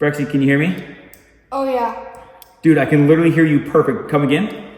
Brexy, can you hear me? Oh yeah. Dude, I can literally hear you perfect. Come again?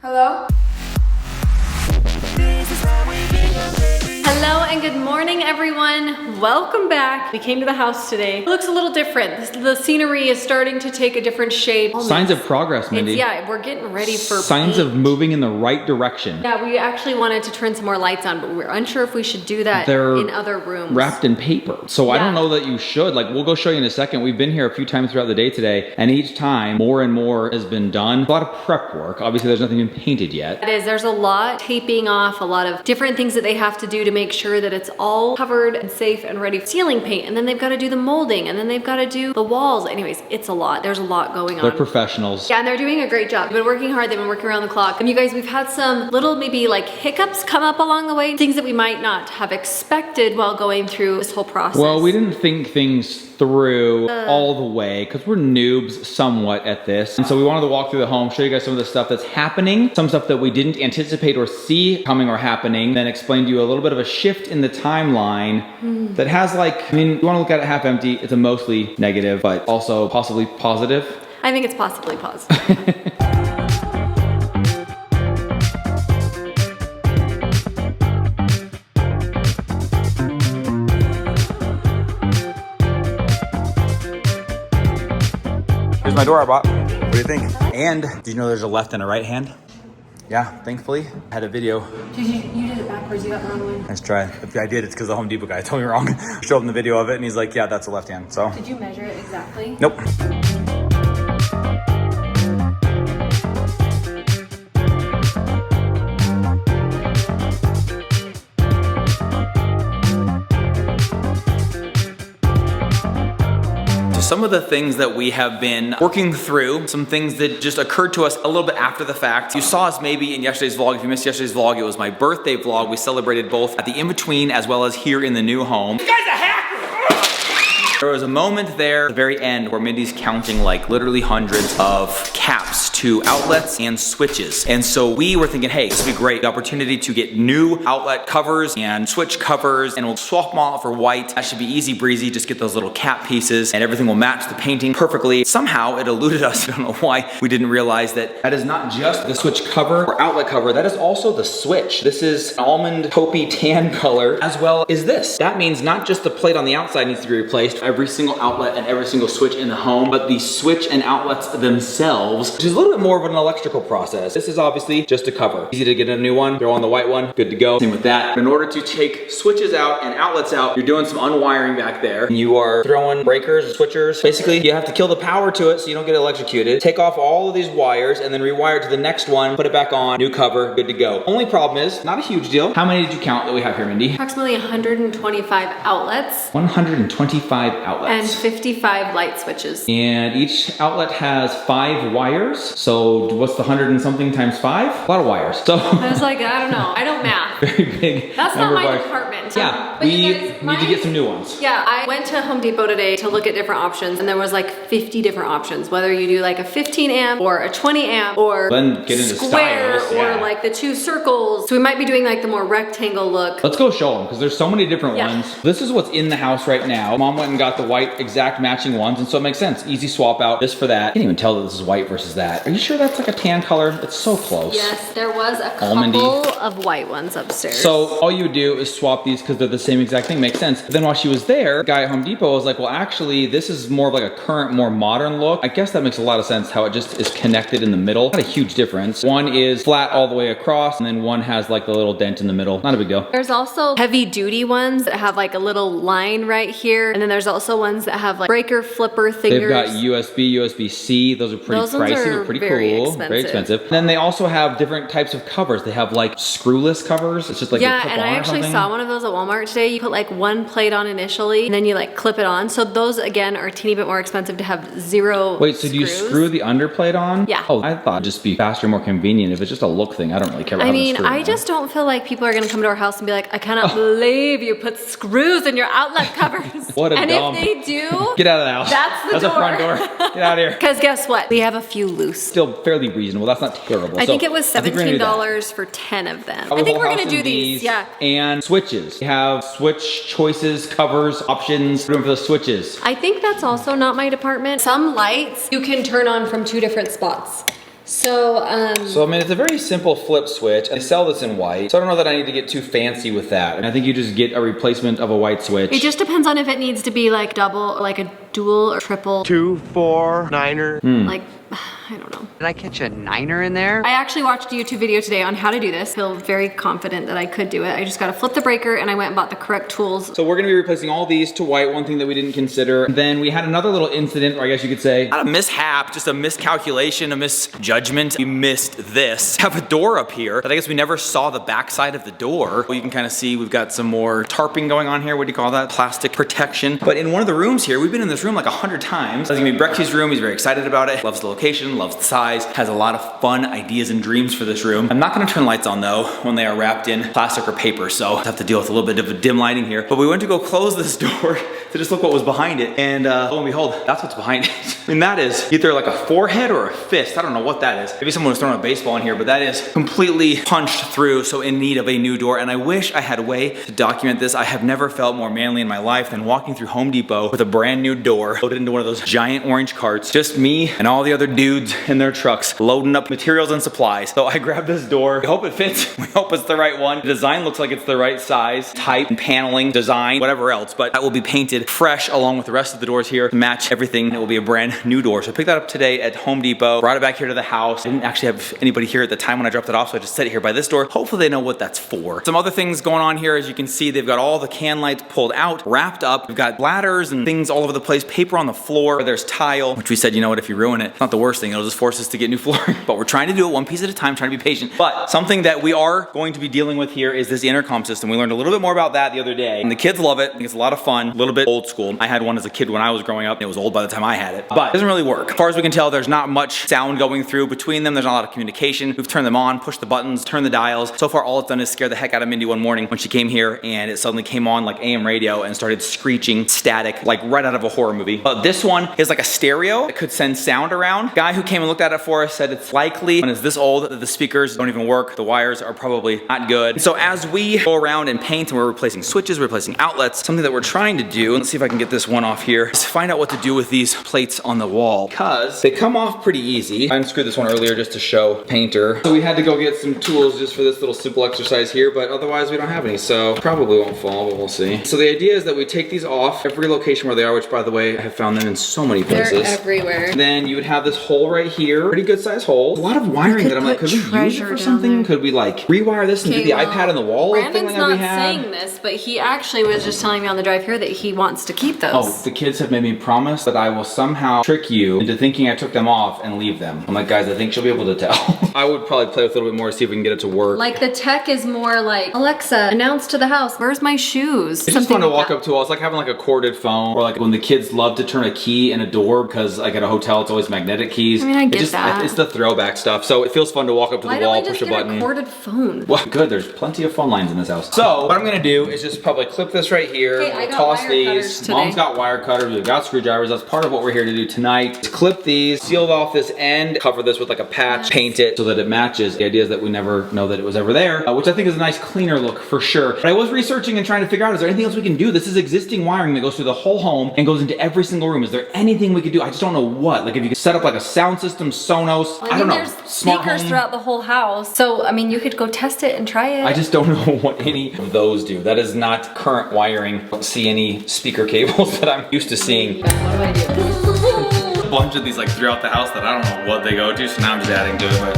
Hello? Hello and good morning, everyone. Welcome back. We came to the house today. It looks a little different. The scenery is starting to take a different shape. Signs of progress, Mindy. Yeah, we're getting ready for signs paint. of moving in the right direction. Yeah, we actually wanted to turn some more lights on, but we're unsure if we should do that in other rooms. Wrapped in paper. So I don't know that you should. Like, we'll go show you in a second. We've been here a few times throughout the day today, and each time more and more has been done. A lot of prep work. Obviously, there's nothing been painted yet. It is. There's a lot taping off, a lot of different things that they have to do to make sure that it's all covered and safe and ready. Ceiling paint, and then they've got to do the molding, and then they've got to do the walls. Anyways, it's a lot. There's a lot going on. They're professionals. Yeah, and they're doing a great job. They've been working hard. They've been working around the clock. And you guys, we've had some little maybe like hiccups come up along the way, things that we might not have expected while going through this whole process. Well, we didn't think things through all the way because we're noobs somewhat at this. And so we wanted to walk through the home, show you guys some of the stuff that's happening, some stuff that we didn't anticipate or see coming or happening, then explain to you a little bit of a shift in the timeline that has like, I mean, you want to look at it half empty, it's a mostly negative, but also possibly positive. I think it's possibly positive. Here's my door I bought. What do you think? And do you know there's a left and a right hand? Yeah, thankfully. I had a video. You did it backwards, you got the wrong way. Nice try. If I did, it's because the Home Depot guy told me wrong. Showed him the video of it and he's like, yeah, that's a left hand, so. Did you measure it exactly? Nope. Some of the things that we have been working through, some things that just occurred to us a little bit after the fact. You saw us maybe in yesterday's vlog. If you missed yesterday's vlog, it was my birthday vlog. We celebrated both at the in-between as well as here in the new home. You guys a hacker! There was a moment there at the very end where Mindy's counting like literally hundreds of caps to outlets and switches. And so we were thinking, hey, this would be great. The opportunity to get new outlet covers and switch covers, and we'll swap them all out for white. That should be easy breezy. Just get those little cap pieces and everything will match the painting perfectly. Somehow it eluded us. I don't know why we didn't realize that that is not just the switch cover or outlet cover. That is also the switch. This is an almond taupey tan color, as well as this. That means not just the plate on the outside needs to be replaced, every single outlet and every single switch in the home, but the switch and outlets themselves, which is a little bit more of an electrical process. This is obviously just a cover. Easy to get a new one, throw on the white one, good to go. Same with that. In order to take switches out and outlets out, you're doing some unwiring back there. You are throwing breakers, switchers. Basically, you have to kill the power to it so you don't get electrocuted. Take off all of these wires and then rewire it to the next one, put it back on, new cover, good to go. Only problem is, not a huge deal. How many did you count that we have here, Mindy? Approximately 125 outlets. 125 outlets. And 55 light switches. And each outlet has 5 wires. So what's the 100 and something times 5? A lot of wires. So I was like, I don't know. I don't math. Very big. That's not my department. Yeah, but we you guys, need to get some new ones. Yeah, I went to Home Depot today to look at different options, and there was like 50 different options. Whether you do like a 15 amp or a 20 amp or then get into square styles, or like the 2 circles. So we might be doing like the more rectangle look. Let's go show them because there's so many different ones. This is what's in the house right now. Mom went and got the white exact matching ones, and so it makes sense. Easy swap out this for that. I can't even tell that this is white versus that. Are you sure that's like a tan color? It's so close. Yes, there was a couple Almondy. of white ones upstairs. So all you would do is swap these because they're the same exact thing. Makes sense. But then while she was there, the guy at Home Depot was like, well, actually, this is more of like a current, more modern look. I guess that makes a lot of sense how it just is connected in the middle. Not a huge difference. One is flat all the way across, and then one has like the little dent in the middle. Not a big deal. There's also heavy duty ones that have like a little line right here. And then there's also ones that have like breaker flipper fingers. They've got USB, USB-C. Those are pretty pricey. They're pretty cool. Very expensive. And then they also have different types of covers. They have like screwless covers. It's just like yeah, and I actually saw one of those at Walmart today. You put like one plate on initially, and then you like clip it on. So those again are a teeny bit more expensive to have 0 Wait, so do you screw the underplate on? Yeah. Oh, I thought it'd just be faster, more convenient. If it's just a look thing, I don't really care about having a screw. I just don't feel like people are gonna come to our house and be like, I cannot believe you put screws in your outlet covers. What a and dumb them. If they do, Get out of the house. That's the front door. Get out of here. because guess what? We have a few loose. Still fairly reasonable. That's not terrible. I think it was I think we're gonna do that. $17 for 10 of them. Our I think whole we're house gonna do in these. Yeah. And switches. We have switch choices, covers, options. We're doing for the switches. I think that's also not my department. Some lights you can turn on from 2 different spots. So, So I mean, it's a very simple flip switch. They sell this in white, so I don't know that I need to get too fancy with that. And I think you just get a replacement of a white switch. it just depends on if it needs to be like double, like a dual or triple. 2, 4, 9er. Like, I don't know. Did I catch a 9er in there? I actually watched a YouTube video today on how to do this. I feel very confident that I could do it. I just gotta flip the breaker and I went and bought the correct tools. So we're gonna be replacing all these to white, one thing that we didn't consider. Then we had another little incident, or I guess you could say, not a mishap, just a miscalculation, a misjudgment. We missed this. We have a door up here, but I guess we never saw the backside of the door. Well, you can kind of see we've got some more tarping going on here. What do you call that? Plastic protection. But in one of the rooms here, we've been in this room like 100 times. It's gonna be Brexy's room. He's very excited about it. Loves the location, loves the size, has a lot of fun ideas and dreams for this room. I'm not gonna turn lights on though when they are wrapped in plastic or paper, so I have to deal with a little bit of a dim lighting here. But we went to go close this door to just look what was behind it, and lo and behold, that's what's behind it. I mean, that is either like a forehead or a fist. I don't know what that is. Maybe someone was throwing a baseball in here, but that is completely punched through, so in need of a new door. And I wish I had a way to document this. I have never felt more manly in my life than walking through Home Depot with a brand new door loaded into one of those giant orange carts. Just me and all the other dudes in their trucks loading up materials and supplies. So I grabbed this door. We hope it fits. We hope it's the right one. The design looks like it's the right size, type, and paneling, design, whatever else, but that will be painted fresh along with the rest of the doors here to match everything. It will be a brand new door. So I picked that up today at Home Depot, brought it back here to the house. I didn't actually have anybody here at the time when I dropped it off, so I just set it here by this door. Hopefully they know what that's for. Some other things going on here, as you can see, they've got all the can lights pulled out, wrapped up. We've got ladders and things all over the place, paper on the floor. There's tile, which we said, you know what, if you ruin it, it's not the worst thing. It'll just force us to get new flooring. But we're trying to do it one piece at a time, trying to be patient. But something that we are going to be dealing with here is this intercom system. We learned a little bit more about that the other day, and the kids love it. I think it's a lot of fun, a little bit old school. I had one as a kid when I was growing up, and it was old by the time I had it. But it doesn't really work. As far as we can tell, there's not much sound going through between them. There's not a lot of communication. We've turned them on, pushed the buttons, turned the dials. So far, all it's done is scare the heck out of Mindy one morning when she came here, and it suddenly came on like AM radio and started screeching static, like right out of a horror movie. But this one is like a stereo. It could send sound around. Guy who came and looked at it for us said it's likely when it's this old that the speakers don't even work. The wires are probably not good. So as we go around and paint and we're replacing switches, we're replacing outlets, something that we're trying to do, let's see if I can get this one off here, is find out what to do with these plates on the wall, because they come off pretty easy. I unscrewed this one earlier just to show painter. So we had to go get some tools just for this little simple exercise here, but otherwise we don't have any, so probably won't fall, but we'll see. So the idea is that we take these off every location where they are, which by the way, I have found them in so many places. They're everywhere. And then you would have this hole right here, pretty good size hole. A lot of wiring that I'm like, could we use it for something? Could we like rewire this and do the iPad on the wall thing Brandon's that we not had? saying this, but he actually was just telling me on the drive here that he wants to keep those. Oh, the kids have made me promise that I will somehow trick you into thinking I took them off and leave them. I'm like, guys, I think she'll be able to tell. I would probably play with it a little bit more to see if we can get it to work. Like the tech is more like, Alexa, announce to the house, where's my shoes? It's just fun to walk up to. It's like having like a corded phone, or like when the kids love to turn a key in a door because like at a hotel it's always magnetic keys. I mean, I get that. It's the throwback stuff. So it feels fun to walk up to the wall, push a button. Why don't we just get a corded phone? Well, good, there's plenty of phone lines in this house. So what I'm gonna do is just probably clip this right here. Hey, I got toss wire these. cutters today. Mom's got wire cutters, we've got screwdrivers. That's part of what we're here to do tonight. Is clip these, seal off this end, cover this with like a patch, paint it so that it matches. The idea is that we never know that it was ever there, which I think is a nice cleaner look for sure. But I was researching and trying to figure out, is there anything else we can do? This is existing wiring that goes through the whole home and goes into every single room. Is there anything we could do? I just don't know what. Like if you could set up like a sound system, Sonos, I don't know. There's Smart speakers home. throughout the whole house. So, I mean, you could go test it and try it. I just don't know what any of those do. That is not current wiring. I don't see any speaker cables that I'm used to seeing. What do I do? A bunch of these like throughout the house that I don't know what they go to, so now I'm just adding to it.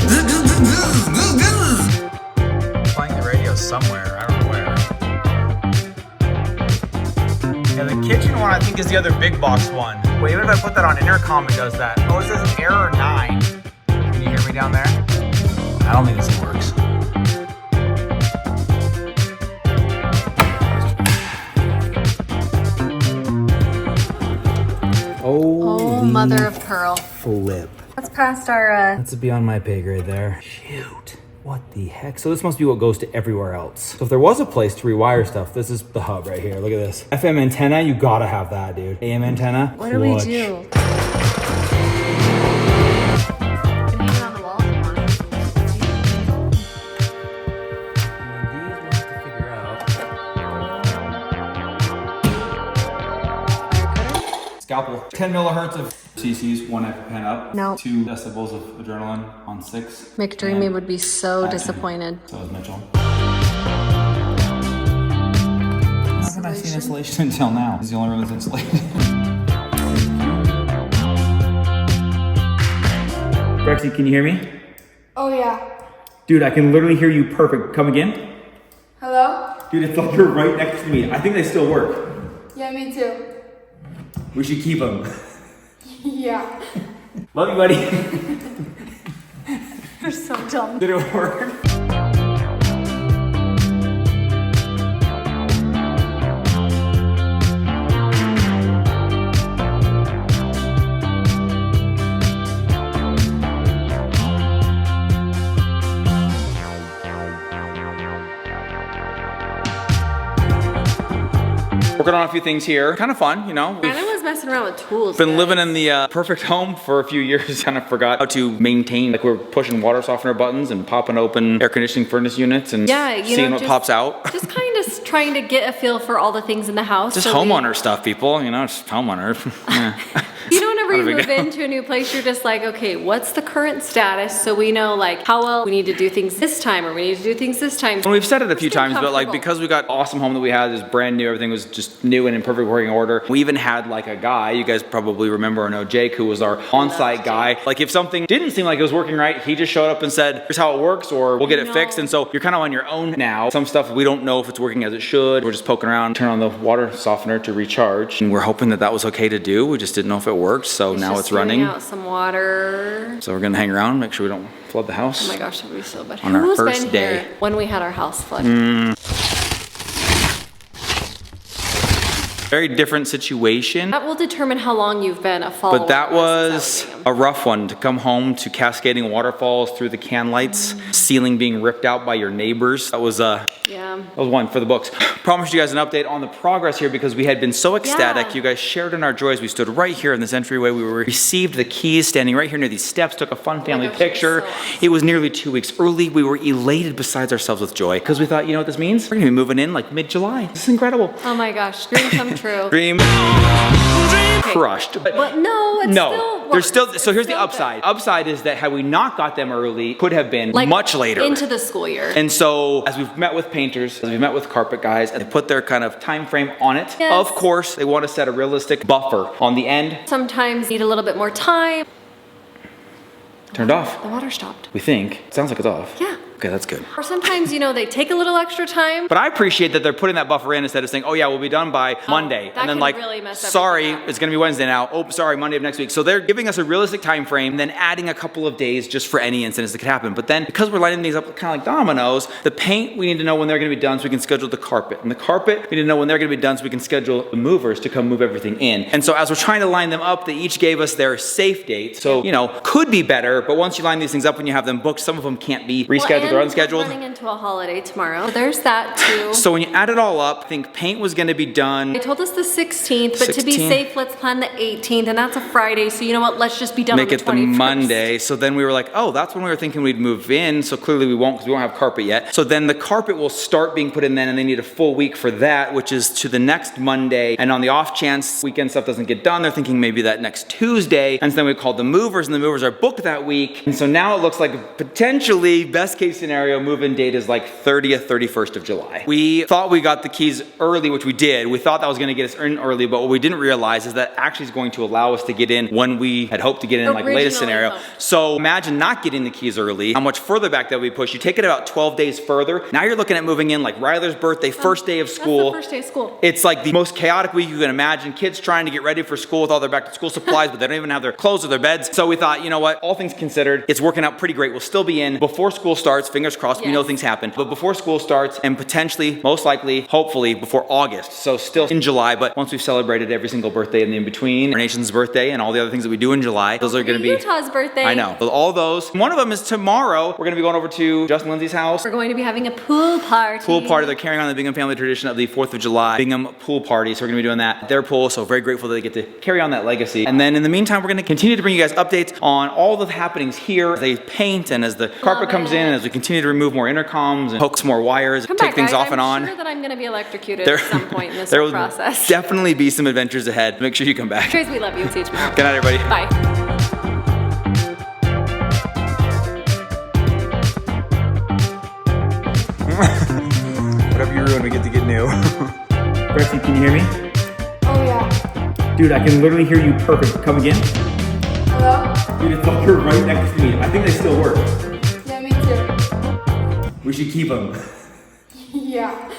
Playing the radio somewhere, I don't know where. Yeah, the kitchen one I think is the other big box one. Wait, even if I put that on intercom, it does that. Oh, it says an error 9. Can you hear me down there? I don't think this works. Oh, mother of pearl. Flip. That's past our, That's beyond my pay grade there. Shoot. What the heck? So this must be what goes to everywhere else. So if there was a place to rewire stuff, this is the hub right here. Look at this. FM antenna, you gotta have that, dude. AM antenna. What do we clutch. do? Scalpel. 10 millihertz of cc's, 1 EpiPen up. No. 2 decibels of adrenaline on 6. McDreamy would be so disappointed. So is Mitchell. How haven't I seen insulation until now? This is the only room that's insulated. Brexy, can you hear me? Oh yeah. Dude, I can literally hear you perfect. Come again? Hello? Dude, it's like you're right next to me. I think they still work. Yeah, me too. We should keep them. Yeah. Love you, buddy. You're so dumb. Did it work? Working on a few things here. Kind of fun, you know. Brandon was messing around with tools. Been guys. living in the perfect home for a few years. Kind of forgot how to maintain. Like we're pushing water softener buttons and popping open air conditioning furnace units and seeing what pops out. Just kind of trying to get a feel for all the things in the house. Just homeowner stuff, people. You know, just homeowner. Yeah. You know, whenever you Not a big move deal. into a new place, you're just like, okay, what's the current status? So we know like how well we need to do things this time or we need to do things this time. And we've said it a few Just get times, but like comfortable. because we got awesome home that we had, it was brand new, everything was just new and in perfect working order. We even had like a guy, you guys probably remember or know Jake, who was our on-site guy. Like if something didn't seem like it was working right, he just showed up and said, here's how it works, or we'll get it fixed. And so you're kind of on your own now. Some stuff we don't know if it's working as it should. We're just poking around, turn on the water softener to recharge. And we're hoping that that was okay to do. We just didn't know if it worked. So now Just it's running. getting out some water. So we're gonna hang around, make sure we don't flood the house. Oh my gosh, that would be so bad. On our Who's first been day. here when we had our house flooded? Very different situation. That will determine how long you've been a follower. But that of us, was is that what you a rough one to come home to cascading waterfalls through the can lights, ceiling being ripped out by your neighbors. That was Yeah. that was one for the books. Promised you guys an update on the progress here because we had been so ecstatic. Yeah. You guys shared in our joys. We stood right here in this entryway. We received the keys standing right here near these steps, took a fun family gosh, it was picture. so awesome. It was nearly 2 weeks early. We were elated besides ourselves with joy because we thought, you know what this means? We're gonna be moving in like mid-July. This is incredible. Oh my gosh, dream come true. Dream crushed. But no, it's No, still there's still, works. so here's It's the still upside. Upside is that had we not got them early, could have been good. Like, much later. into the school year. And so as we've met with painters, as we've met with carpet guys, and they put their kind of time frame on it. Yes. Of course, they want to set a realistic buffer on the end. Sometimes need a little bit more time. Turned off, The water stopped. we think. It sounds like it's off. Yeah. Okay, that's good. Or sometimes, you know, they take a little extra time. But I appreciate that they're putting that buffer in instead of saying, oh yeah, we'll be done by Monday. that And then can like, really mess sorry, everything up. it's gonna be Wednesday now. Oh, sorry, Monday of next week. So they're giving us a realistic time frame, then adding a couple of days just for any incidents that could happen. But then because we're lining these up kind of like dominoes, the paint, we need to know when they're gonna be done so we can schedule the carpet. And the carpet, we need to know when they're gonna be done so we can schedule the movers to come move everything in. And so as we're trying to line them up, they each gave us their safe date. So, you know, could be better, but once you line these things up and you have them booked, some of them can't be rescheduled or We're unscheduled. running into a holiday tomorrow. So there's that too. So when you add it all up, I think paint was gonna be done. They told us the 16th, but to be 16th. safe, let's plan the 18th, and that's a Friday. So you know what? Let's just be done Make on it the the 21st. Monday. So then we were like, oh, that's when we were thinking we'd move in. So clearly we won't because we won't have carpet yet. So then the carpet will start being put in then, and they need a full week for that, which is to the next Monday. And on the off chance weekend stuff doesn't get done, they're thinking maybe that next Tuesday. And so then we called the movers, and the movers are booked that week. And so now it looks like potentially best case scenario move-in date is like 30th, 31st of July. We thought we got the keys early, which we did. We thought that was going to get us in early, but what we didn't realize is that actually is going to allow us to get in when we had hoped to get in, like latest Originally scenario. hoped. So imagine not getting the keys early, how much further back that we push. You take it about 12 days further. Now you're looking at moving in like Ryler's birthday, first day of school. That's the first day of school. It's like the most chaotic week you can imagine. Kids trying to get ready for school with all their back to school supplies, but they don't even have their clothes or their beds. So we thought, you know what, all things considered, it's working out pretty great. We'll still be in before school starts. starts, fingers crossed, we know Yes. things happen, but before school starts and potentially, most likely, hopefully before August. So still in July, but once we've celebrated every single birthday in the in-between, our nation's birthday and all the other things that we do in July, those are gonna be Utah's birthday. I know. So all those. One of them is tomorrow. We're gonna be going over to Justin Lindsay's house. We're going to be having a pool party. Pool party. They're carrying on the Bingham family tradition of the 4th of July Bingham pool party. So we're gonna be doing that at their pool. So very grateful that they get to carry on that legacy. And then in the meantime, we're gonna continue to bring you guys updates on all the happenings here as they paint and as the carpet comes in and as we continue to remove more intercoms and hook some more wires, Come take back, things guys. off and on. I'm sure that I'm going to be electrocuted at some point in this there whole will process. definitely be some adventures ahead. Make sure you come back. Guys, we love you. See you tomorrow. Good night, everybody. Bye. Whatever you ruin, we get to get new. Betsy, can you hear me? Oh yeah. Dude, I can literally hear you perfect. Come again? Hello? Dude, it's like you're right next to me. I think they still work. Yeah, me too. We should keep them. Yeah.